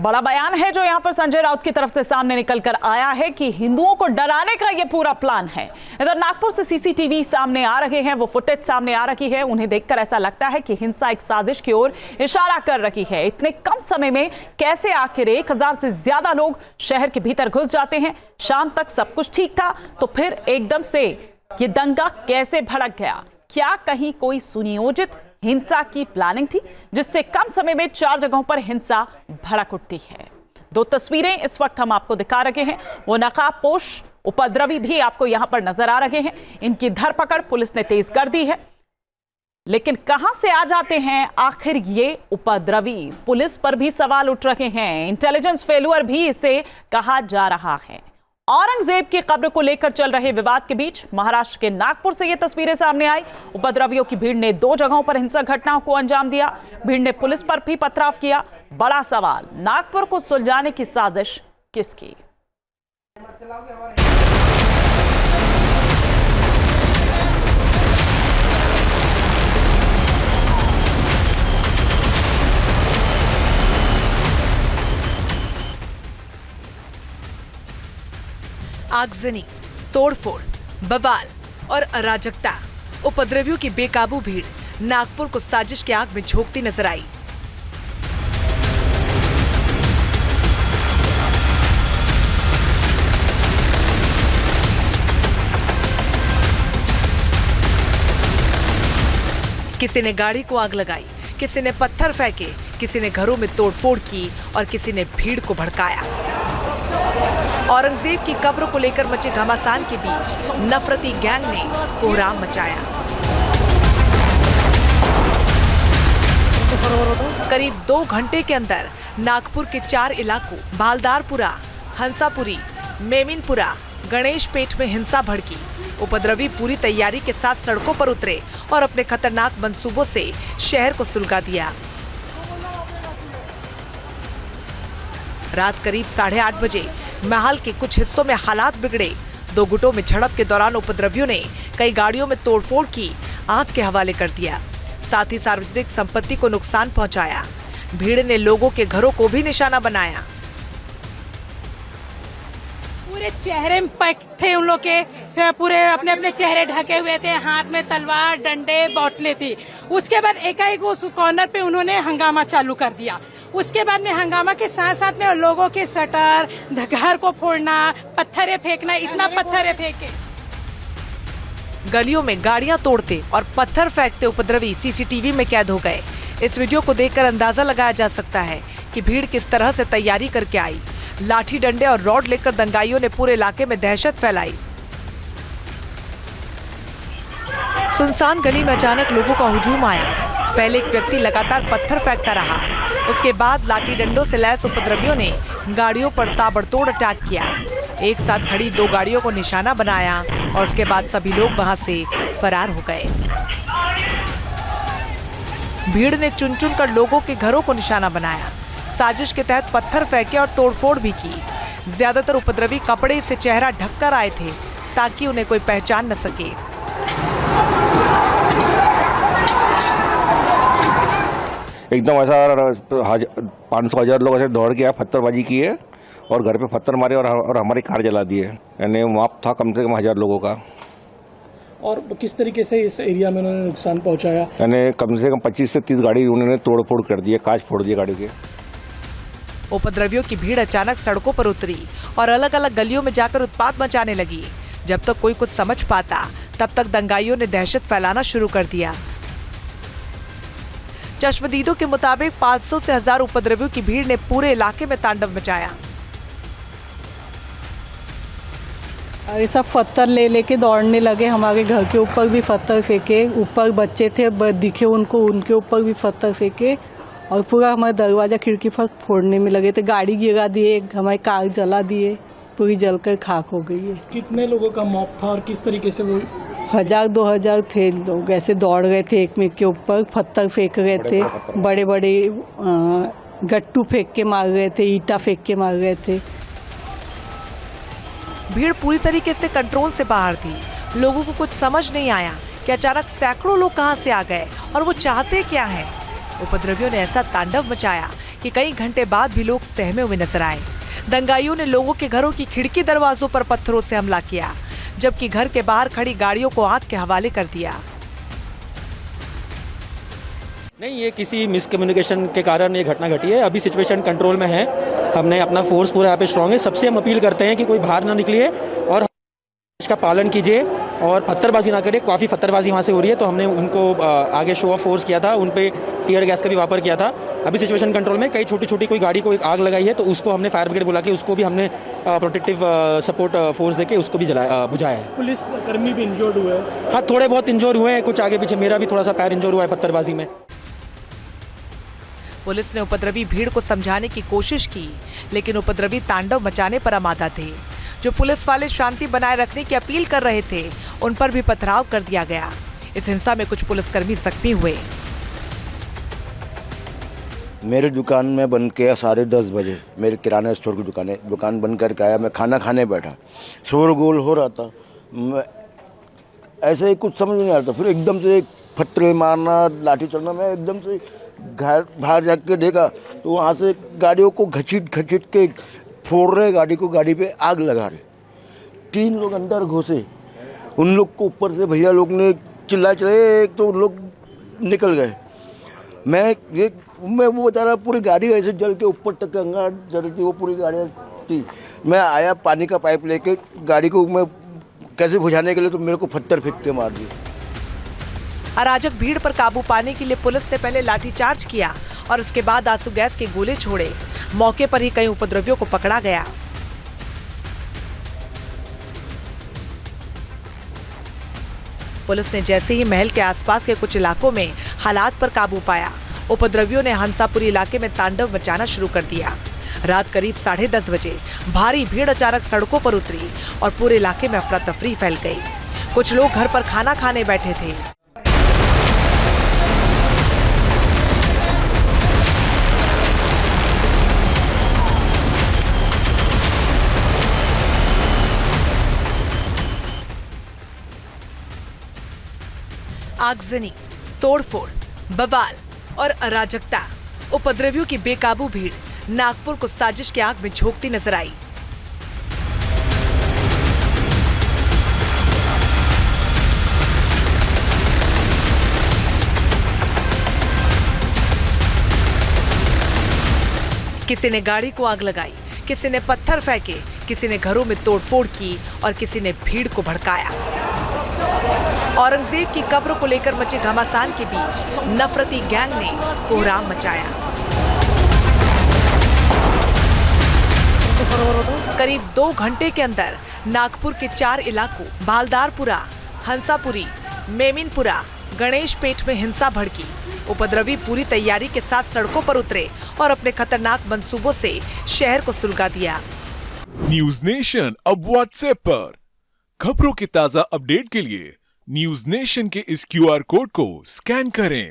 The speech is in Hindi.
बड़ा बयान है जो यहां पर संजय राउत की तरफ से सामने निकलकर आया है कि हिंदुओं को डराने का यह पूरा प्लान है। इधर नागपुर से सीसीटीवी सामने आ रहे हैं, वो फुटेज सामने आ रही है। उन्हें देखकर ऐसा लगता है कि हिंसा एक साजिश की ओर इशारा कर रही है। इतने कम समय में कैसे आखिर 1000 से ज्यादा लोग शहर के भीतर घुस जाते हैं? शाम तक सब कुछ ठीक था तो फिर एकदम से ये दंगा कैसे भड़क गया? क्या कहीं कोई सुनियोजित हिंसा की प्लानिंग थी जिससे कम समय में 4 जगहों पर हिंसा भड़क उठती है? 2 तस्वीरें इस वक्त हम आपको दिखा रहे हैं। वो नकाबपोश उपद्रवी भी आपको यहां पर नजर आ रहे हैं। इनकी धरपकड़ पुलिस ने तेज कर दी है, लेकिन कहां से आ जाते हैं आखिर ये उपद्रवी? पुलिस पर भी सवाल उठ रहे हैं। इंटेलिजेंस फेल्यूर भी इसे कहा जा रहा है। औरंगजेब की कब्र को लेकर चल रहे विवाद के बीच महाराष्ट्र के नागपुर से ये तस्वीरें सामने आई। उपद्रवियों की भीड़ ने 2 जगहों पर हिंसक घटनाओं को अंजाम दिया। भीड़ ने पुलिस पर भी पथराव किया। बड़ा सवाल, नागपुर को सुलझाने की साजिश किसकी? आगजनी, तोड़फोड़, बवाल और अराजकता। उपद्रवियों की बेकाबू भीड़ नागपुर को साजिश की आग में झोंकती नजर आई। किसी ने गाड़ी को आग लगाई, किसी ने पत्थर फेंके, किसी ने घरों में तोड़फोड़ की और किसी ने भीड़ को भड़काया। औरंगजेब की कब्र को लेकर मचे घमासान के बीच नफरती गैंग ने कोहराम मचाया। करीब 2 घंटे के अंदर नागपुर के 4 इलाकों भालदारपुरा, हंसापुरी, मेमिनपुरा, गणेशपेट में हिंसा भड़की। उपद्रवी पूरी तैयारी के साथ सड़कों पर उतरे और अपने खतरनाक मंसूबों से शहर को सुलगा दिया। रात करीब 8:30 बजे महल के कुछ हिस्सों में हालात बिगड़े। 2 गुटों में झड़प के दौरान उपद्रवियों ने कई गाड़ियों में तोड़फोड़ की, आग के हवाले कर दिया। साथ ही सार्वजनिक संपत्ति को नुकसान पहुंचाया। भीड़ ने लोगों के घरों को भी निशाना बनाया। पूरे चेहरे में पैक थे उन लोग के, पूरे अपने अपने चेहरे ढके हुए थे। हाथ में तलवार, डंडे, बोतलें थी। उसके बाद एकाएक उस कॉर्नर पे उन्होंने हंगामा चालू कर दिया। उसके बाद में हंगामा के साथ साथ में लोगों के शटर, घर को फोड़ना, पत्थरें फेंकना, इतना पत्थरें फेंके। गलियों में गाड़ियां तोड़ते और पत्थर फेंकते उपद्रवी सीसीटीवी में कैद हो गए। इस वीडियो को देखकर अंदाजा लगाया जा सकता है कि भीड़ किस तरह से तैयारी करके आई। लाठी डंडे और रॉड लेकर दंगाइयों ने पूरे इलाके में दहशत फैलाई। सुनसान गली में अचानक लोगों का हुजूम आया। पहले एक व्यक्ति लगातार पत्थर फेंकता रहा, उसके बाद लाठी डंडों से लैस उपद्रवियों ने गाड़ियों पर ताबड़तोड़ अटैक किया। एक साथ खड़ी 2 गाड़ियों को निशाना बनाया और उसके बाद सभी लोग वहां से फरार हो गए। भीड़ ने चुन चुन कर लोगों के घरों को निशाना बनाया। साजिश के तहत पत्थर फेंके और तोड़फोड़ भी की। ज्यादातर उपद्रवी कपड़े से चेहरा ढककर आए थे ताकि उन्हें कोई पहचान न सके। एकदम ऐसा 500-1000 लोग ऐसे दौड़ के आए, पत्थरबाजी की है और घर पे पत्थर मारे और हमारी कार जला दी है। यानी माप था कम से कम 1000 लोगों का। और किस तरीके से इस एरिया में उन्होंने नुकसान पहुंचाया? यानी कम से कम 25 से 30 गाड़ी उन्होंने तोड़फोड़ कर दी है, कांच फोड़ दिए गाड़ी के। उपद्रवियों की भीड़ अचानक सड़कों पर उतरी और अलग अलग गलियों में जाकर उत्पात मचाने लगी। जब तक कोई कुछ समझ पाता तब तक दंगाइयों ने दहशत फैलाना शुरू कर दिया। चश्मदीदों के मुताबिक 500 से 1000 उपद्रवियों की भीड़ ने पूरे इलाके में तांडव मचाया। ये सब पत्थर ले लेके दौड़ने लगे। हमारे घर के ऊपर भी पत्थर फेंके, ऊपर बच्चे थे दिखे उनको, उनके ऊपर भी पत्थर फेंके और पूरा हमारे दरवाजा खिड़की पर फोड़ने में लगे थे। गाड़ी गिरा दिए, हमारी कार जला दिए, पूरी जलकर खाक हो गई है। कितने लोगों का मौत था और किस तरीके से वो? 1000-2000 थे लोग। ऐसे दौड़ रहे थे एक में के ऊपर, पत्थर फेंक रहे थे, बड़े बड़े गट्टू फेंक के मार रहे थे, ईटा फेंक के मार रहे थे। भीड़ पूरी तरीके से कंट्रोल से बाहर थी। लोगों को कुछ समझ नहीं आया कि अचानक सैकड़ों लोग कहां से आ गए और वो चाहते क्या हैं। उपद्रवियों ने ऐसा तांडव मचाया कि कई घंटे बाद भी लोग सहमे हुए नजर आए। दंगाइयों ने लोगों के घरों की खिड़की दरवाजों पर पत्थरों से हमला किया, जबकि घर के बाहर खड़ी गाड़ियों को आग के हवाले कर दिया। नहीं, ये किसी मिसकम्युनिकेशन के कारण ये घटना घटी है। अभी सिचुएशन कंट्रोल में है। हमने अपना फोर्स पूरा यहाँ पे स्ट्रांग है। सबसे हम अपील करते हैं कि कोई बाहर ना निकलिए और इसका पालन कीजिए और पत्थरबाजी ना करिए। काफ़ी पत्थरबाजी वहाँ से हो रही है, तो हमने उनको आगे शो ऑफ फोर्स किया था, उन पे टीयर गैस का भी वापर किया था। अभी सिचुएशन कंट्रोल में। कई छोटी छोटी कोई गाड़ी को एक आग लगाई है, तो उसको हमने फायर ब्रिगेड बुला के उसको भी हमने प्रोटेक्टिव सपोर्ट फोर्स देके उसको भी बुझाया है। पुलिस कर्मी भी इंजर्ड हुए हैं। हाँ, थोड़े बहुत इंजोर हुए हैं, कुछ आगे पीछे। मेरा भी थोड़ा सा पैर इंजोर हुआ है पत्थरबाजी में। पुलिस ने उपद्रवी भीड़ को समझाने की कोशिश की, लेकिन उपद्रवी तांडव मचाने पर आमादा थे। जो पुलिस वाले शांति बनाए रखने की अपील कर रहे थे, उन पर भी पथराव कर दिया गया। इस हिंसा में कुछ पुलिसकर्मी जख्मी हुए। मेरी दुकान में बंद किया 10:30 बजे। मेरे किराना स्टोर की दुकान बंद करके आया। मैं खाना खाने बैठा, शोरगुल हो रहा था। मैं ऐसे ही कुछ समझ नहीं आ रहा था। फिर एकदम से पत्थर मारना, लाठी चलना। मैं एकदम से घर बाहर जाके देखा तो वहाँ से गाड़ियों को घसीट के फोड़ रहे, गाड़ी को, गाड़ी पे आग लगा रहे। 3 लोग अंदर घुसे। उन लोग को ऊपर से भैया लोग ने चिल्लाए, एक तो उन लोग निकल गए। मैं वो बेचारा पूरी गाड़ी ऐसे जल के ऊपर तक अंगार जल रही थी, वो पूरी गाड़ी थी। मैं आया पानी का पाइप लेके गाड़ी को मैं कैसे बुझाने के लिए, तो मेरे को पत्थर फेंक के मार दिए। अराजक भीड़ पर काबू पाने के लिए पुलिस ने पहले लाठीचार्ज किया और उसके बाद आंसू गैस के गोले छोड़े। मौके पर ही कई उपद्रवियों को पकड़ा गया। पुलिस ने जैसे ही महल के आसपास के कुछ इलाकों में हालात पर काबू पाया, उपद्रवियों ने हंसापुरी इलाके में तांडव मचाना शुरू कर दिया। रात करीब 10:30 बजे भारी भीड़ अचानक सड़कों पर उतरी और पूरे इलाके में अफरा तफरी फैल गई। कुछ लोग घर पर खाना खाने बैठे थे। आगजनी, तोड़फोड़, बवाल और अराजकता। उपद्रवियों की बेकाबू भीड़ नागपुर को साजिश की आग में झोंकती नजर आई। किसी ने गाड़ी को आग लगाई, किसी ने पत्थर फेंके, किसी ने घरों में तोड़फोड़ की और किसी ने भीड़ को भड़काया। औरंगजेब की कब्र को लेकर मचे घमासान के बीच नफरती गैंग ने कोहराम मचाया। करीब 2 घंटे के अंदर नागपुर के 4 इलाकों बालदारपुरा, हंसापुरी, मेमिनपुरा, गणेशपेट में हिंसा भड़की। उपद्रवी पूरी तैयारी के साथ सड़कों पर उतरे और अपने खतरनाक मंसूबों से शहर को सुलगा दिया। न्यूज नेशन अब व्हाट्सएप पर खबरों के ताजा अपडेट के लिए न्यूज नेशन के इस QR कोड को स्कैन करें।